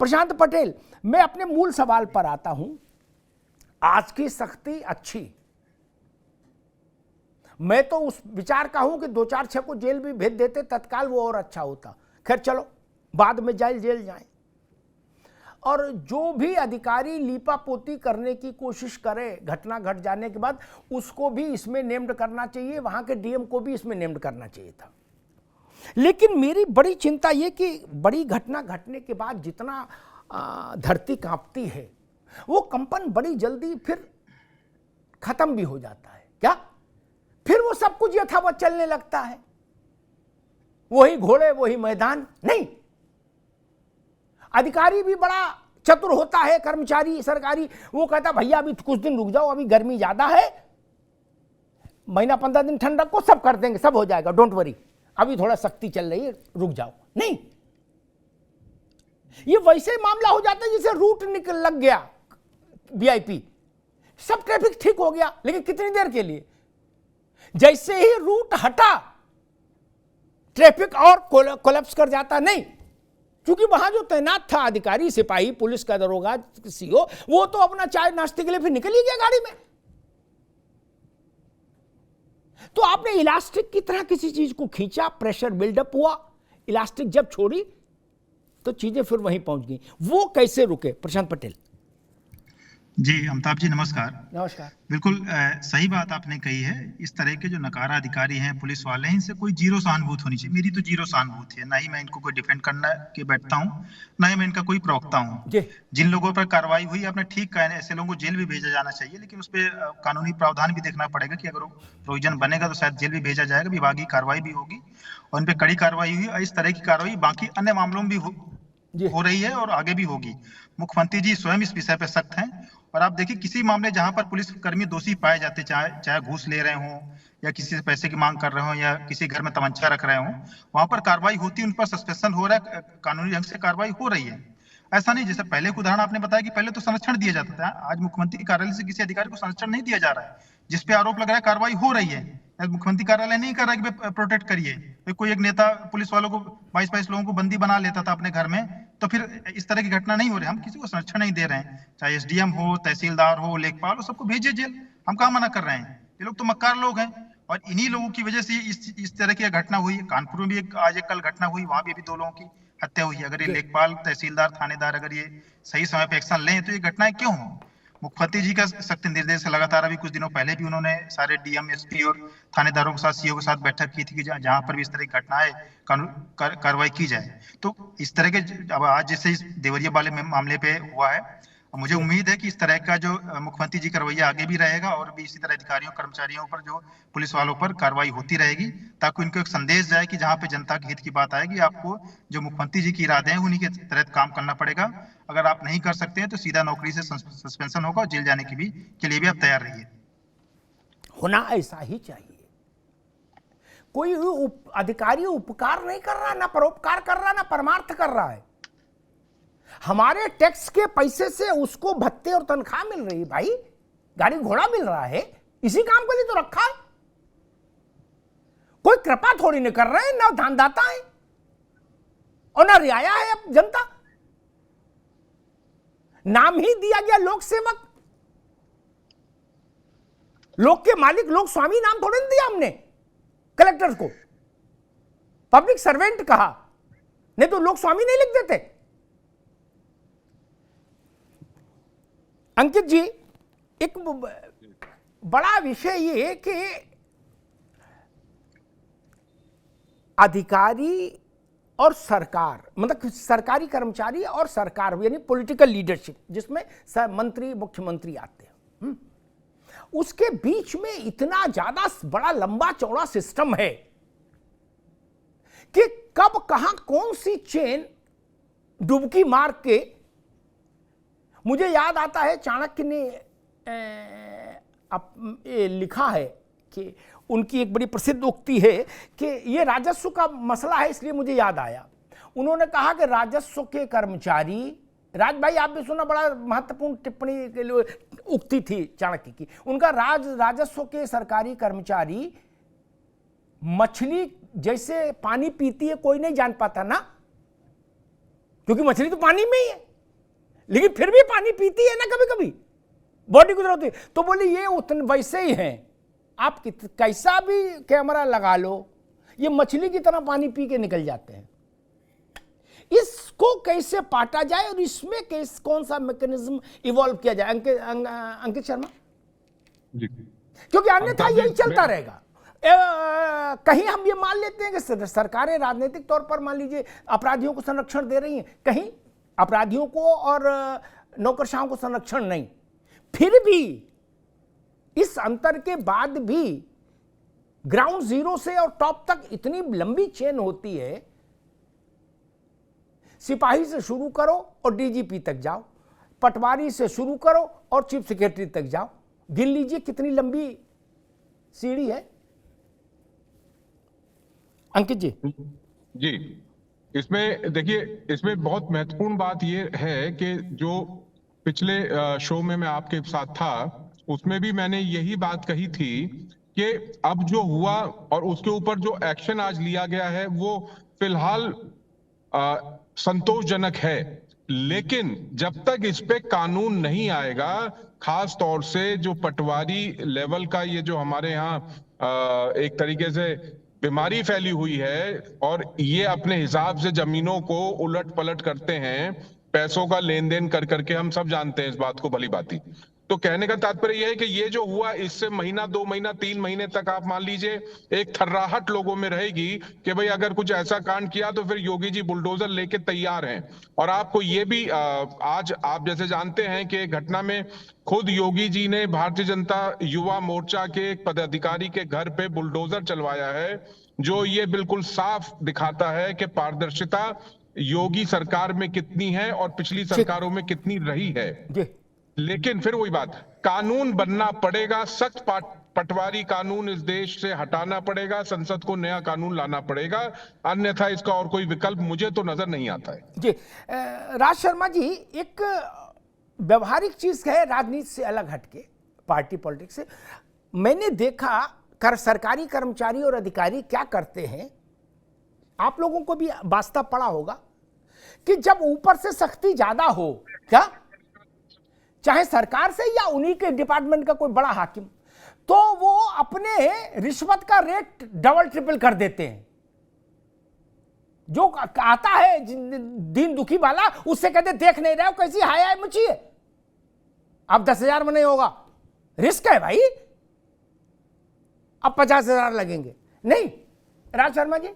प्रशांत पटेल, मैं अपने मूल सवाल पर आता हूं। आज की सख्ती अच्छी, मैं तो उस विचार का हूं कि 2-4-6 को जेल भी भेज देते तत्काल, वो और अच्छा होता। खैर चलो, बाद में जेल जाएं। और जो भी अधिकारी लीपापोती करने की कोशिश करे घटना घट जाने के बाद, उसको भी इसमें नेम्ड करना चाहिए, वहां के डीएम को भी इसमें नेम्ड करना चाहिए था। लेकिन मेरी बड़ी चिंता ये कि बड़ी घटना घटने के बाद जितना धरती कांपती है, वो कंपन बड़ी जल्दी फिर खत्म भी हो जाता है। क्या फिर वो सब कुछ यथावत चलने लगता है? वही घोड़े वही मैदान नहीं। अधिकारी भी बड़ा चतुर होता है, कर्मचारी सरकारी, वो कहता भैया अभी कुछ दिन रुक जाओ, अभी गर्मी ज्यादा है, महीना 15 दिन ठंड रखो, सब कर देंगे, सब हो जाएगा, डोंट वरी, अभी थोड़ा सख्ती चल रही है, रुक जाओ। नहीं, ये वैसे मामला हो जाता है जैसे रूट निकल लग गया वीआईपी, सब ट्रैफिक ठीक हो गया, लेकिन कितनी देर के लिए? जैसे ही रूट हटा ट्रैफिक और कोलैप्स कर जाता। नहीं, क्योंकि वहां जो तैनात था अधिकारी, सिपाही, पुलिस का दरोगा, सीओ, वो तो अपना चाय नाश्ते के लिए फिर निकल ही गया गाड़ी में। तो आपने इलास्टिक की तरह किसी चीज को खींचा, प्रेशर बिल्डअप हुआ, इलास्टिक जब छोड़ी तो चीजें फिर वहीं पहुंच गई। वो कैसे रुके? प्रशांत पटेल जी, अमिताभ जी नमस्कार। नमस्कार। बिल्कुल सही बात आपने कही है। इस तरह के जो नकारा अधिकारी हैं, पुलिस वाले हैं, इनसे कोई जीरो सहानुभूति होनी चाहिए। मेरी तो जीरो सहानुभूति है, ना ही मैं इनको कोई डिफेंड करना के बैठता हूँ, ना ही मैं इनका कोई प्रवक्ता हूँ। जिन लोगों पर कार्रवाई हुई, आपने ठीक कहा, ऐसे लोगों को जेल भी भेजा जाना चाहिए, लेकिन उस पर कानूनी प्रावधान भी देखना पड़ेगा कि अगर प्रोविजन बनेगा तो शायद जेल भी भेजा जाएगा, विभागीय कार्रवाई भी होगी और इन पर कड़ी कार्रवाई हुई। और इस तरह की कार्रवाई बाकी अन्य मामलों में भी हो रही है और आगे भी होगी। मुख्यमंत्री जी स्वयं इस विषय पर सख्त हैं। और आप देखिए, किसी मामले जहां पर पुलिसकर्मी दोषी पाए जाते, चाहे घूस ले रहे हों या किसी से पैसे की मांग कर रहे हो या किसी घर में तमंचा रख रहे हो, वहां पर कार्रवाई होती है, उन पर सस्पेंशन हो रहा है, कानूनी ढंग से कार्रवाई हो रही है। ऐसा नहीं जैसे पहले का उदाहरण आपने बताया कि पहले तो संरक्षण दिया जाता था, आज मुख्यमंत्री कार्यालय से किसी अधिकारी को संरक्षण नहीं दिया जा रहा है, जिसपे आरोप लग रहा है कार्रवाई हो रही है। मुख्यमंत्री कार्यालय नहीं कर रहा है कि प्रोटेक्ट करिए। कोई एक नेता पुलिस वालों को 22-22 लोगों को बंदी बना लेता था अपने घर में, तो फिर इस तरह की घटना नहीं हो रही। हम किसी को संरक्षण नहीं दे रहे हैं, चाहे एसडीएम हो, तहसीलदार हो, लेखपाल हो, सबको भेजिए जेल। हम कहाँ मना कर रहे हैं? ये लोग तो मक्कार लोग हैं और इन्हीं लोगों की वजह से इस तरह की घटना हुई। कानपुर में भी आज एक कल घटना हुई, वहां भी अभी 2 लोगों की हत्या हुई है। अगर ये लेखपाल, तहसीलदार, थानेदार अगर ये सही समय पे एक्शन लें तो ये घटनाएं क्यों हो? मुख्यमंत्री जी का सख्त निर्देश है लगातार। अभी कुछ दिनों पहले भी उन्होंने सारे डीएम, एसपी और थानेदारों के साथ, सीओ के साथ बैठक की थी कि जहां पर भी इस तरह की घटनाएं कार्रवाई की जाए। तो इस तरह के अब आज जैसे इस देवरिया वाले मामले पे हुआ है, मुझे उम्मीद है कि इस तरह का जो मुख्यमंत्री जी का रवैया आगे भी रहेगा और भी इसी तरह अधिकारियों, कर्मचारियों पर, जो पुलिस वालों पर कार्रवाई होती रहेगी, ताकि उनको एक संदेश जाए कि जहां पे जनता के हित की बात आएगी, आपको जो मुख्यमंत्री जी के इरादे हैं उन्हीं के तहत काम करना पड़ेगा। अगर आप नहीं कर सकते हैं तो सीधा नौकरी से सस्पेंशन होगा और जेल जाने के लिए भी आप तैयार रहिए। होना ऐसा ही चाहिए। कोई अधिकारी उपकार नहीं कर रहा, ना परोपकार कर रहा, ना परमार्थ कर रहा है। हमारे टैक्स के पैसे से उसको भत्ते और तनख्वाह मिल रही है। भाई, गाड़ी घोड़ा मिल रहा है, इसी काम के लिए तो रखा है। कोई कृपा थोड़ी नहीं कर रहे हैं, ना दानदाता है और ना रियाया है अब जनता। नाम ही दिया गया लोक सेवक, लोक के मालिक, लोक स्वामी नाम थोड़ी नहीं दिया हमने कलेक्टर को। पब्लिक सर्वेंट कहा, नहीं तो लोक स्वामी नहीं लिख देते। अंकित जी, एक बड़ा विषय ये कि अधिकारी और सरकार, मतलब सरकारी कर्मचारी और सरकार, यानी पॉलिटिकल लीडरशिप, जिसमें मंत्री, मुख्यमंत्री आते हैं, उसके बीच में इतना ज्यादा बड़ा लंबा चौड़ा सिस्टम है कि कब कहां कौन सी चेन डुबकी मार के। मुझे याद आता है चाणक्य ने लिखा है कि उनकी एक बड़ी प्रसिद्ध उक्ति है कि ये राजस्व का मसला है, इसलिए मुझे याद आया। उन्होंने कहा कि राजस्व के कर्मचारी, राज भाई आप भी सुना, बड़ा महत्वपूर्ण टिप्पणी के लिए उक्ति थी चाणक्य की। उनका राजस्व के सरकारी कर्मचारी मछली जैसे पानी पीती है, कोई नहीं जान पाता ना, क्योंकि मछली तो पानी में ही है। लेकिन फिर भी पानी पीती है ना कभी कभी, बॉडी को जरूरत है। तो बोले ये उतने वैसे ही हैं, आप कैसा भी कैमरा लगा लो, ये मछली की तरह पानी पी के निकल जाते हैं। इसको कैसे पाटा जाए और इसमें कौन सा मैकेनिज्म इवॉल्व किया जाए, अंकित शर्मा? क्योंकि अन्यथा यही चलता रहेगा। कहीं हम ये मान लेते हैं कि सरकारें राजनीतिक तौर पर मान लीजिए अपराधियों को संरक्षण दे रही हैं, कहीं अपराधियों को और नौकरशाहों को संरक्षण नहीं, फिर भी इस अंतर के बाद भी ग्राउंड जीरो से और टॉप तक इतनी लंबी चेन होती है। सिपाही से शुरू करो और डीजीपी तक जाओ, पटवारी से शुरू करो और चीफ सेक्रेटरी तक जाओ, गिन लीजिए कितनी लंबी सीढ़ी है। अंकित जी। जी, इसमें देखिए, इसमें बहुत महत्वपूर्ण बात यह है कि जो पिछले शो में मैं आपके साथ था, उसमें भी मैंने यही बात कही थी कि अब जो हुआ और उसके ऊपर जो एक्शन आज लिया गया है वो फिलहाल संतोषजनक है, लेकिन जब तक इस पे कानून नहीं आएगा, खास तौर से जो पटवारी लेवल का ये जो हमारे यहाँ एक तरीके से बीमारी फैली हुई है और ये अपने हिसाब से जमीनों को उलट पलट करते हैं, पैसों का लेन देन कर करके, हम सब जानते हैं इस बात को भली भांति। तो कहने का तात्पर्य यह है कि ये जो हुआ, इससे महीना 2 महीना 3 महीने तक आप मान लीजिए एक थर्राहट लोगों में रहेगी कि भाई अगर कुछ ऐसा कांड किया तो फिर योगी जी बुलडोजर लेके तैयार हैं। और आपको ये भी आज आप जैसे जानते हैं कि घटना में खुद योगी जी ने भारतीय जनता युवा मोर्चा के एक पदाधिकारी के घर पे बुलडोजर चलवाया है, जो ये बिल्कुल साफ दिखाता है कि पारदर्शिता योगी सरकार में कितनी है और पिछली सरकारों में कितनी रही है। लेकिन फिर वही बात, कानून बनना पड़ेगा, सख्त पटवारी कानून इस देश से हटाना पड़ेगा, संसद को नया कानून लाना पड़ेगा, अन्यथा इसका और कोई विकल्प मुझे तो नजर नहीं आता है। जी, राज शर्मा जी, एक व्यवहारिक चीज है राजनीति से अलग हटके, पार्टी पॉलिटिक्स से, मैंने देखा सरकारी कर्मचारी और अधिकारी क्या करते हैं, आप लोगों को भी वास्ता पड़ा होगा कि जब ऊपर से सख्ती ज्यादा हो, क्या चाहे सरकार से या उन्हीं के डिपार्टमेंट का कोई बड़ा हाकिम, तो वो अपने रिश्वत का रेट डबल ट्रिपल कर देते हैं। जो आता है दीन दुखी वाला, उससे कहते देख नहीं रहे हो कैसी हाय हाय मची है, अब 10,000 में नहीं होगा, रिस्क है भाई, अब 50,000 लगेंगे। नहीं राज शर्मा जी,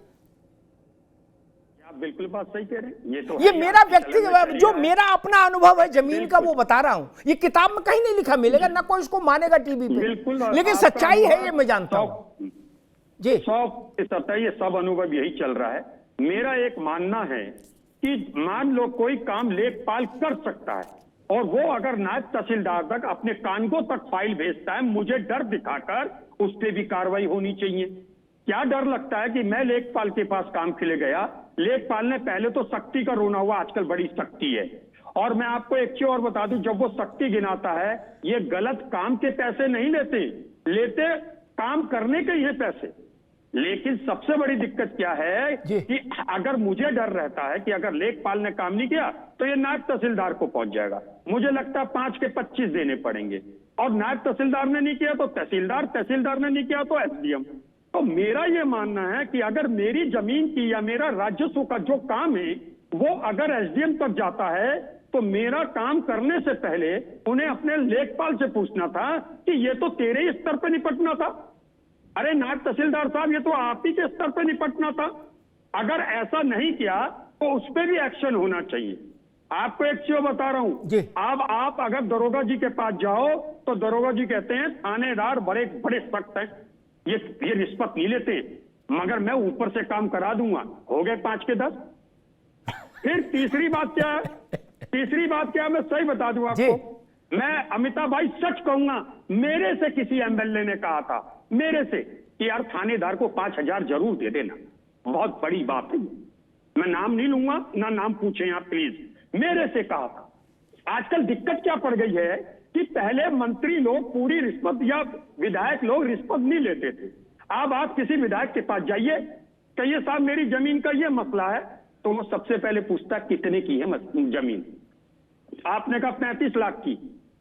आप बिल्कुल बात सही कह रहे हैं। ये मेरा व्यक्तिगत जो मेरा अपना अनुभव है जमीन का, वो बता रहा हूं, ये किताब में कहीं नहीं लिखा मिलेगा, ना कोई इसको मानेगा टीवी पे, लेकिन सच्चाई है, ये मैं जानता हूं जी। 100% ये सब अनुभव यही चल रहा है। मेरा एक मानना है कि मान लो कोई काम लेखपाल कर सकता है और वो अगर नायब तहसीलदार तक अपने कानगो तक फाइल भेजता है, मुझे डर दिखाकर उस पर भी कार्रवाई होनी चाहिए। क्या डर लगता है कि मैं लेखपाल के पास काम के लिए गया, लेखपाल ने पहले तो सख्ती का रोना हुआ, आजकल बड़ी सख्ती है, और मैं आपको एक चीज और बता दूं, जब वो सख्ती गिनाता है, ये गलत काम के पैसे नहीं लेते काम करने के ही है पैसे। लेकिन सबसे बड़ी दिक्कत क्या है कि अगर मुझे डर रहता है कि अगर लेखपाल ने काम नहीं किया तो ये नायब तहसीलदार को पहुंच जाएगा, मुझे लगता है 5 के 25 देने पड़ेंगे, और नायब तहसीलदार ने नहीं किया तो तहसीलदार ने नहीं किया तो एसडीएम। तो मेरा ये मानना है कि अगर मेरी जमीन की या मेरा राजस्व का जो काम है वो अगर एसडीएम तक जाता है, तो मेरा काम करने से पहले उन्हें अपने लेखपाल से पूछना था कि ये तो तेरे ही स्तर पर निपटना था, अरे नायब तहसीलदार साहब ये तो आप ही के स्तर पर निपटना था। अगर ऐसा नहीं किया तो उस पर भी एक्शन होना चाहिए। आपको एक चीज बता रहा हूं, अब आप अगर दरोगा जी के पास जाओ तो दरोगा जी कहते हैं थानेदार बड़े बड़े सख्त हैं, ये रिश्वत नहीं लेते, मगर मैं ऊपर से काम करा दूंगा, हो गए 5 के 10। फिर तीसरी बात क्या, मैं सही बता दूं आपको, मैं अमिताभ भाई सच कहूंगा, मेरे से किसी एमएलए ने कहा था, मेरे से, कि यार थानेदार को 5,000 जरूर दे देना, बहुत बड़ी बात है, मैं नाम नहीं लूंगा, ना नाम पूछें आप प्लीज, मेरे से कहा था। आजकल दिक्कत क्या पड़ गई है कि पहले मंत्री लोग पूरी रिश्वत या विधायक लोग रिश्वत नहीं लेते थे। अब आप किसी विधायक के पास जाइए, कहिए साहब मेरी जमीन का ये मसला है, तो वो सबसे पहले पूछता कितने की है जमीन, आपने कहा 35 लाख की,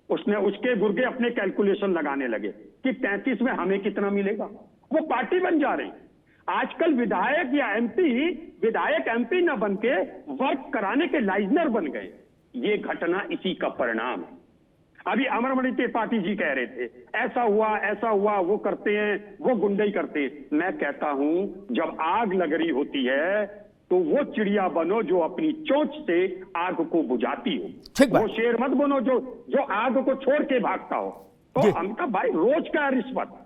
उसने उसके गुर्गे अपने कैलकुलेशन लगाने लगे कि 35 में हमें कितना मिलेगा। वो पार्टी बन जा रही। आजकल विधायक या एमपी, विधायक एमपी न बन के वर्क कराने के लाइजनर बन गए। ये घटना इसी का परिणाम है। अभी अमरमणि त्रिपाठी जी कह रहे थे ऐसा हुआ, वो करते हैं, वो गुंडई करते हैं। मैं कहता हूं जब आग लग रही होती है तो वो चिड़िया बनो जो अपनी चोंच से आग को बुझाती हो, वो शेर मत बनो जो आग को छोड़ के भागता हो। तो हमका भाई रोज का रिश्वत।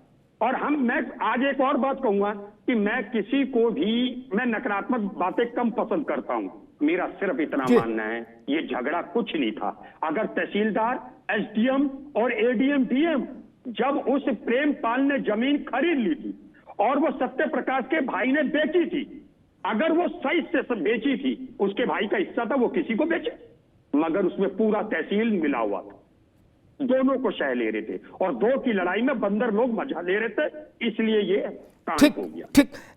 और मैं आज एक और बात कहूंगा कि मैं किसी को भी, मैं नकारात्मक बातें कम पसंद करता हूं। मेरा सिर्फ इतना मानना है ये झगड़ा कुछ नहीं था। अगर तहसीलदार, एसडीएम और एडीएम, डीएम जब उस प्रेमपाल ने जमीन खरीद ली थी और वो सत्य प्रकाश के भाई ने बेची थी, अगर वो सही से बेची थी, उसके भाई का हिस्सा था, वो किसी को बेचे, मगर उसमें पूरा तहसील मिला हुआ था। दोनों को शह ले रहे थे और दो की लड़ाई में बंदर लोग मजा ले रहे थे, इसलिए ये काम हो गया। ठीक।